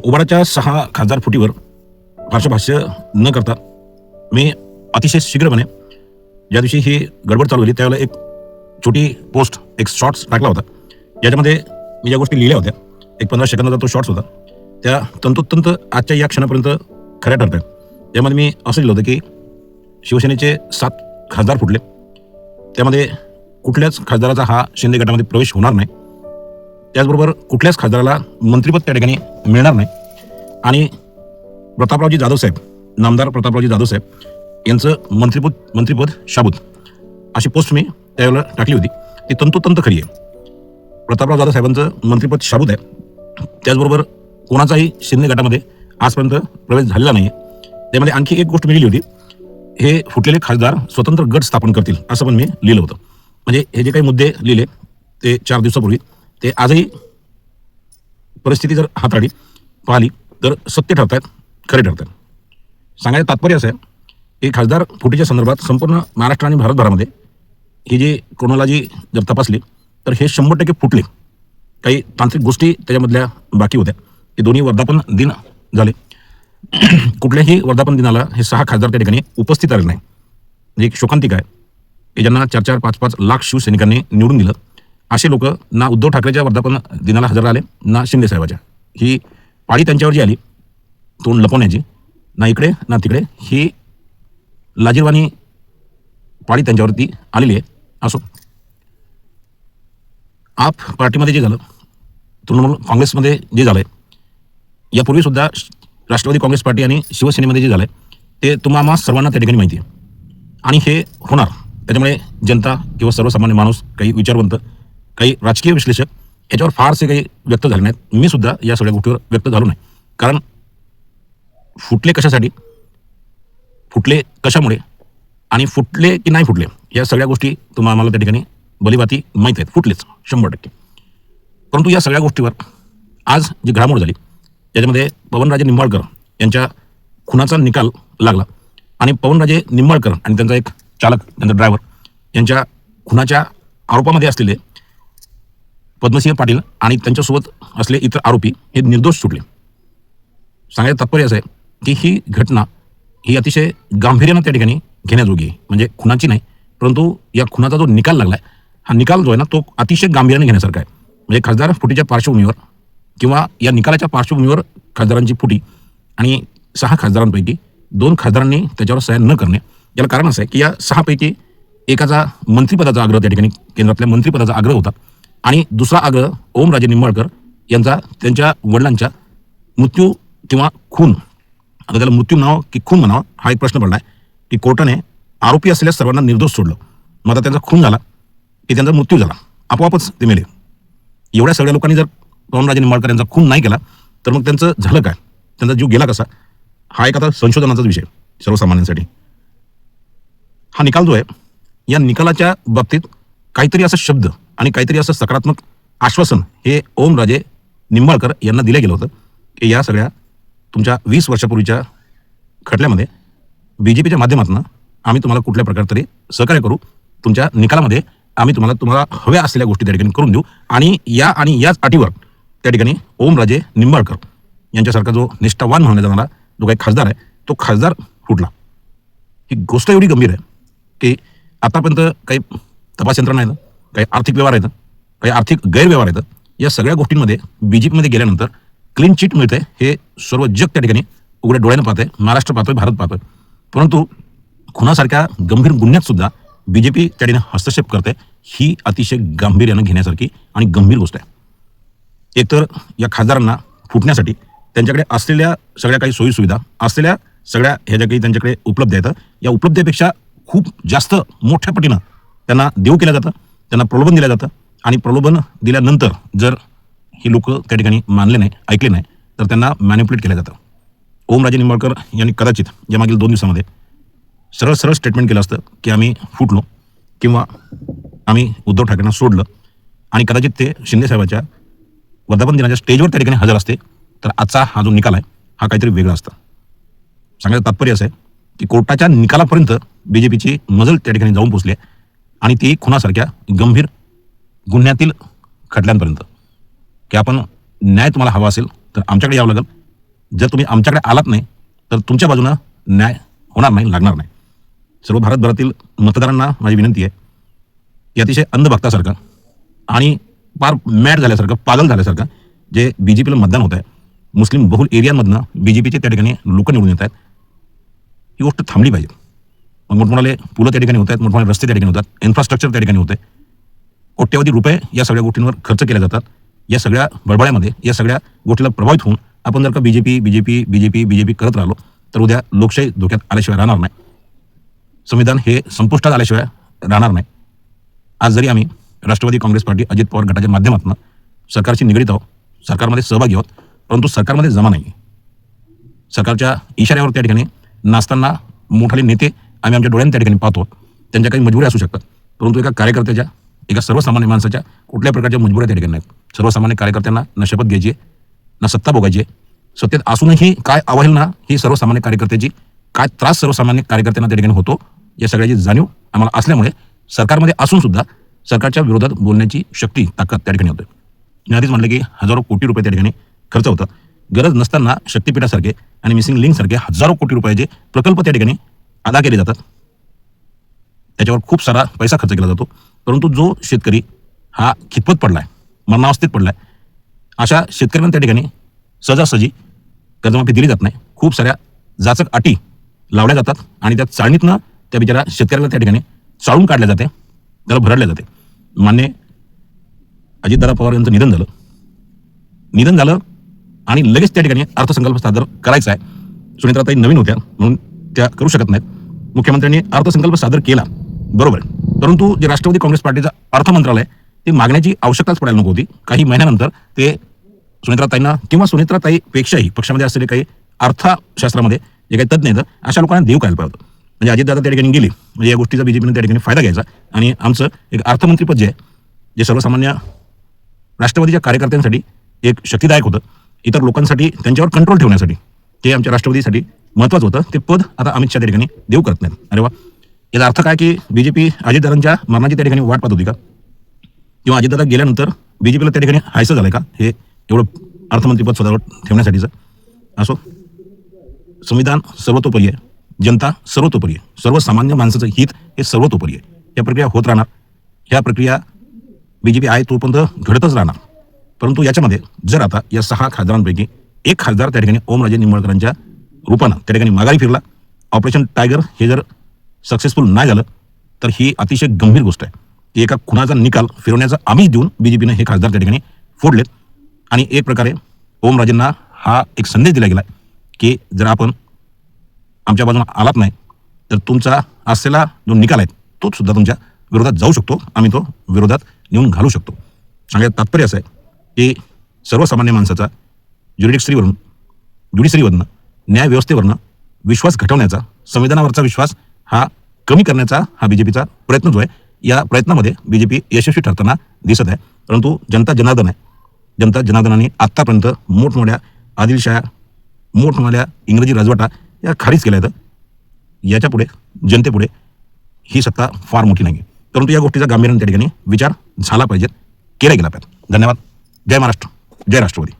उबाडाच्या 6 खासदार फुटीवर फारसं भाष्य न करता मी अतिशय शीघ्रपणे ज्या दिवशी ही गडबड चालू झाली त्यावेळेला एक छोटी पोस्ट, एक शॉर्ट्स टाकला होता, ज्याच्यामध्ये मी ज्या गोष्टी लिहिल्या होत्या, एक 15 सेकंदाचा तो शॉर्ट्स होता, त्या तंतोतंत आजच्या या क्षणापर्यंत खऱ्या ठरत आहेत. त्यामध्ये मी असं लिहिलं होतं की शिवसेनेचे 7 खासदार फुटले, त्यामध्ये कुठल्याच खासदाराचा हा शिंदे गटामध्ये प्रवेश होणार नाही, त्याचबरोबर कुठल्याच खासदाराला मंत्रिपद त्या ठिकाणी मिळणार नाही, आणि प्रतापरावजी जाधव साहेब, नामदार प्रतापरावजी जाधव साहेब यांचं मंत्रिपद शाबूत, अशी पोस्ट मी त्यावेळेला टाकली होती. ती तंतोतंत खरी आहे. प्रतापराव जाधव साहेबांचं मंत्रिपद शाबूत आहे, त्याचबरोबर कोणाचाही शिंदे गटामध्ये आजपर्यंत प्रवेश झालेला नाही आहे. त्यामध्ये आणखी एक गोष्ट मी लिहिली होती, हे फुटलेले खासदार स्वतंत्र गट स्थापन करतील असं पण मी लिहिलं होतं. म्हणजे हे जे काही मुद्दे लिहिले ते 4 दिवसापूर्वी, ते आजही परिस्थिती जर हाताळली पाहिली तर सत्य ठरत आहेत, खरे ठरत आहेत. सांगायचं तात्पर्य असं आहे की खासदार फुटीच्या संदर्भात संपूर्ण महाराष्ट्र आणि भारतभरामध्ये ही जी क्रोनॉलॉजी जर तपासली तर हे 100% फुटले. काही तांत्रिक गोष्टी त्याच्यामधल्या बाकी होत्या. ते दोन्ही वर्धापन दिन झाले. कुठल्याही वर्धापन दिनाला हे 6 खासदार त्या ठिकाणी उपस्थित आले नाही. म्हणजे एक शोकांतिका आहे की ज्यांना 4-4, 5-5 लाख शिवसैनिकांनी निवडून दिलं, असे लोक ना उद्धव ठाकरेच्या वर्धापन दिनाला हजर आले, ना शिंदे साहेबाच्या. ही पाळी त्यांच्यावर जी आली तोंड लपवण्याची, ना इकडे ना तिकडे, ही लाजीरवाणी पाळी त्यांच्यावरती आलेली आहे. असो, आप पार्टीमध्ये जे झालं, तृणमूल काँग्रेसमध्ये जे झालंय, यापूर्वी सुद्धा राष्ट्रवादी काँग्रेस पार्टी आणि शिवसेनेमध्ये जे झालंय ते तुम्हाला सर्वांना त्या ठिकाणी माहिती आहे, आणि हे होणार. त्याच्यामुळे जनता किंवा सर्वसामान्य माणूस, काही विचारवंत, काही राजकीय विश्लेषक याच्यावर फारसे काही व्यक्त झाले नाहीत. मी सुद्धा या सगळ्या गोष्टीवर व्यक्त झालो नाही. कारण फुटले कशासाठी, फुटले कशामुळे, आणि फुटले की नाही फुटले, या सगळ्या गोष्टी तुम्हाला त्या ठिकाणी भलीभाती माहीत आहेत. फुटलेच 100%. परंतु या सगळ्या गोष्टीवर आज जी घडामोड झाली त्याच्यामध्ये पवनराजे निंबाळकर यांच्या खुनाचा निकाल लागला, आणि पवनराजे निंबाळकर आणि त्यांचा एक चालक, त्यांचा ड्रायव्हर, यांच्या खुनाच्या आरोपामध्ये असलेले पद्मसिंह पाटील आणि त्यांच्यासोबत असलेले इतर आरोपी हे निर्दोष सुटले. सांगायचं तात्पर्य असं आहे की ही घटना ही अतिशय गांभीर्यानं त्या ठिकाणी घेण्याजोगी आहे. म्हणजे खुनाची नाही, परंतु या खुनाचा जो निकाल लागलाय, हा निकाल जो आहे ना, तो अतिशय गांभीर्याने घेण्यासारखा आहे. म्हणजे खासदार फुटीच्या पार्श्वभूमीवर किंवा या निकालाच्या पार्श्वभूमीवर खासदारांची फुटी, आणि 6 खासदारांपैकी 2 खासदारांनी त्याच्यावर सह्या न करणे, याला कारण असं आहे की या 6 पैकी एकाचा मंत्रिपदाचा आग्रह, त्या ठिकाणी केंद्रातल्या मंत्रिपदाचा आग्रह होता, आणि दुसरा आग्रह ओमराजे निंबाळकर यांचा त्यांच्या वडिलांच्या मृत्यू किंवा खून, आता त्याला मृत्यू म्हणावं की खून म्हणावं हा एक प्रश्न पडला आहे की कोर्टाने आरोपी असलेल्या सर्वांना निर्दोष सोडलं. मग आता त्यांचा खून झाला की त्यांचा मृत्यू झाला, आपोआपच ते मेले. एवढ्या सगळ्या लोकांनी जर पवनराजे निंबाळकर यांचा खून नाही केला तर मग त्यांचं झालं काय, त्यांचा जीव गेला कसा, हा एक आता संशोधनाचाच विषय सर्वसामान्यांसाठी. हा निकाल जो आहे, या निकालाच्या बाबतीत काहीतरी असं शब्द आणि काहीतरी असं सकारात्मक आश्वासन हे ओमराजे निंबाळकर यांना दिलं गेलं होतं की या सगळ्या तुमच्या 20 वर्षापूर्वीच्या खटल्यामध्ये BJPच्या माध्यमातून आम्ही तुम्हाला कुठल्या प्रकारे तरी सहकार्य करू, तुमच्या निकालामध्ये आम्ही तुम्हाला हव्या असलेल्या गोष्टी त्या ठिकाणी करून देऊ, आणि याच अटीवर त्या ठिकाणी ओमराजे निंबाळकर यांच्यासारखा जो निष्ठावान म्हणण्यात जाणारा जो काही खासदार आहे, तो खासदार फुटला. ही गोष्ट एवढी गंभीर आहे की आतापर्यंत काही तपास यंत्रणा आहेत, काही आर्थिक व्यवहार आहेत, काही आर्थिक गैरव्यवहार आहेत, या सगळ्या गोष्टींमध्ये BJPमध्ये गेल्यानंतर क्लीन चिट मिळते, हे सर्व जग त्या ठिकाणी उघड्या डोळ्यानं पाहतंय, महाराष्ट्र पाहतोय, भारत पाहतोय. परंतु खुनासारख्या गंभीर गुन्ह्यात सुद्धा BJP त्या ठिकाणी हस्तक्षेप करते, ही अतिशय गांभीर्यानं घेण्यासारखी आणि गंभीर गोष्ट आहे. एकतर या खासदारांना फुटण्यासाठी त्यांच्याकडे असलेल्या सगळ्या काही सोयीसुविधा, असलेल्या सगळ्या ह्या ज्या काही त्यांच्याकडे उपलब्ध आहेत, या उपलब्धतेपेक्षा खूप जास्त मोठ्या पटीनं त्यांना देऊ केलं जातं, त्यांना प्रलोभन दिलं जातं, आणि प्रलोभन दिल्यानंतर जर ही लोक त्या ठिकाणी मानले नाही, ऐकले नाही, तर त्यांना मॅनिप्युलेट केलं जातं. ओमराजे निंबाळकर यांनी कदाचित या मागील 2 दिवसामध्ये सरळ स्टेटमेंट केलं असतं की आम्ही फुटलो किंवा आम्ही उद्धव ठाकरेंना सोडलं, आणि कदाचित ते शिंदे साहेबाच्या वर्धापन दिनाच्या स्टेजवर त्या ठिकाणी हजर असते, तर आजचा हा जो निकाल आहे हा काहीतरी वेगळा असता. सांगायचं तात्पर्य असं आहे की कोर्टाच्या निकालापर्यंत BJPची मजल त्या ठिकाणी जाऊन पोचली आहे, आणि ती खुनासारख्या गंभीर गुन्ह्यातील खटल्यांपर्यंत, की आपण न्याय तुम्हाला हवा असेल तर आमच्याकडे यावं लागेल, जर तुम्ही आमच्याकडे आलात नाही तर तुमच्या बाजूनं न्याय होणार नाही, लागणार नाही. सर्व भारतभरातील मतदारांना माझी विनंती आहे की अतिशय अंधभक्तासारखं आणि फार मॅड झाल्यासारखं, पागल झाल्यासारखं जे BJPला मतदान होत आहे, मुस्लिम बहुल एरियांमधनं BJPचे त्या ठिकाणी लोक निवडून येत आहेत, ही गोष्ट थांबली पाहिजे. मग मोठमोठाले पुलं त्या ठिकाणी होत आहेत, मोठमोठे रस्ते त्या ठिकाणी होतात, इन्फ्रास्ट्रक्चर त्या ठिकाणी होते, कोट्यवधी रुपये या सगळ्या गोष्टींवर खर्च केले जातात. या सगळ्या बळबळ्यामध्ये या सगळ्या गोष्टीला प्रभावित होऊन आपण जर का BJP करत राहिलो तर उद्या लोकशाही धोक्यात आल्याशिवाय राहणार नाही, संविधान हे संपुष्टात आल्याशिवाय राहणार नाही. आज जरी आम्ही राष्ट्रवादी काँग्रेस पार्टी अजित पवार गटाच्या माध्यमातून सरकारशी निगडीत आहोत, सरकारमध्ये सहभागी आहोत, परंतु सरकारमध्ये जमा नाही. सरकारच्या इशाऱ्यावर त्या ठिकाणी नाचताना मोठाले नेते आम्ही आमच्या डोळ्यांनी त्या ठिकाणी पाहतो. त्यांच्या काही मजबुरी असू शकतात, परंतु एका कार्यकर्त्याच्या, एका सर्वसामान्य माणसाच्या कुठल्याही प्रकारच्या मजबुऱ्या त्या ठिकाणी नाहीत. सर्वसामान्य कार्यकर्त्यांना ना शपथ घ्यायची आहे, ना सत्ता भोगायची आहे. सत्तेत असूनही काय अवहेलना ही सर्वसामान्य कार्यकर्त्याची, काय त्रास सर्वसामान्य कार्यकर्त्यांना त्या ठिकाणी होतो, या सगळ्याची जाणीव आम्हाला असल्यामुळे सरकारमध्ये असून सुद्धा सरकारच्या विरोधात बोलण्याची शक्ती, ताकद त्या ठिकाणी होते. मी आधीच म्हटलं की हजारो कोटी रुपये त्या ठिकाणी खर्च होतात. गरज नसताना शक्तीपीठासारखे आणि मिसिंग लिंकसारखे हजारो कोटी रुपयाचे प्रकल्प त्या ठिकाणी अदा केले जातात. त्याच्यावर खूप सारा पैसा खर्च केला जातो, परंतु जो शेतकरी हा खितपत पडलाय, मरणावस्थेत पडलाय, अशा शेतकऱ्यांना त्या ठिकाणी सहजासहजी कर्जमाफी दिली जात नाही. खूप साऱ्या जाचक अटी लावल्या जातात आणि त्या चाळणीतनं त्या बिचारा शेतकऱ्याला त्या ठिकाणी चाळून काढल्या जाते, त्याला भरडल्या जाते. मान्य अजितदादा पवार यांचं निधन झालं आणि लगेच त्या ठिकाणी अर्थसंकल्प सादर करायचा आहे. सुनेत्राताई नवीन होत्या म्हणून त्या करू शकत नाहीत. मुख्यमंत्र्यांनी अर्थसंकल्प सादर केला, बरोबर, परंतु जे राष्ट्रवादी काँग्रेस पार्टीचं अर्थ मंत्रालय ते मागण्याची आवश्यकताच पडायला नको होती. काही महिन्यानंतर ते सुनेत्राताईंना किंवा सुनेत्राताईपेक्षाही पक्षामध्ये असलेले काही अर्थशास्त्रामध्ये जे काही तज्ज्ञ आहेत अशा लोकांना देऊ करायला पाहिजे होतं. म्हणजे अजितदादा त्या ठिकाणी गेली म्हणजे या गोष्टीचा BJPने त्या ठिकाणी फायदा घ्यायचा आणि आमचं एक अर्थमंत्रीपद जे आहे, जे सर्वसामान्य राष्ट्रवादीच्या कार्यकर्त्यांसाठी एक शक्तिदायक होतं, इतर लोकांसाठी त्यांच्यावर कंट्रोल ठेवण्यासाठी ते आमच्या राष्ट्रवादीसाठी महत्त्वाचं होतं, ते पद आता अमित शहा त्या ठिकाणी देऊ करत नाहीत. अरे वा, याचा अर्थ काय की BJP अजितदादांच्या मरणाची त्या ठिकाणी वाट पाहत होती का, किंवा अजितदादा गेल्यानंतर BJPला त्या ठिकाणी हायचं झालंय का हे एवढं अर्थमंत्रीपद स्वतःवर ठेवण्यासाठीचं. असो, संविधान सर्वतोपरी आहे, जनता सर्वतोपरी आहे, सर्वसामान्य माणसाचं हित हे सर्वतोपरी आहे. या प्रक्रिया होत राहणार, ह्या प्रक्रिया BJP आहे तोपर्यंत घडतच राहणार. परंतु याच्यामध्ये जर आता या 6 खासदारांपैकी एक खासदार त्या ठिकाणी ओमराजे निंबाळकरांच्या रूपानं त्या ठिकाणी माघारी फिरला, ऑपरेशन टायगर हे जर सक्सेसफुल नाही झालं तर ही अतिशय गंभीर गोष्ट आहे की एका खुनाचा निकाल फिरवण्याचा आम्ही देऊन BJPने हे खासदार त्या ठिकाणी फोडलेत. आणि एक प्रकारे ओमराजेंना हा एक संदेश दिला गेला की जर आपण आमच्या बाजूने आलात नाही तर तुमचा असलेला जो निकाल आहे तो सुद्धा तुमच्या विरोधात जाऊ शकतो, आम्ही तो विरोधात नेऊन घालू शकतो. सांगायचं तात्पर्य असं आहे की सर्वसामान्य माणसाचा ज्युडिशरीवरनं, न्यायव्यवस्थेवरनं विश्वास घटवण्याचा, संविधानावरचा विश्वास हा कमी करण्याचा हा BJPचा प्रयत्न जो आहे, या प्रयत्नामध्ये BJP यशस्वी ठरताना दिसत आहे. परंतु जनता जनार्दन आहे, जनता जनार्दनाने आत्तापर्यंत मोठमोठ्या आदिलशाह, मोठमोठ्या इंग्रजी राजवटा या खारीज केल्या आहेत. याच्यापुढे जनतेपुढे ही सत्ता फार मोठी नाही, परंतु या गोष्टीचा गांभीर्याने त्या ठिकाणी विचार झाला पाहिजे, केला गेला पाहिजे. धन्यवाद. जय महाराष्ट्र, जय राष्ट्रवादी.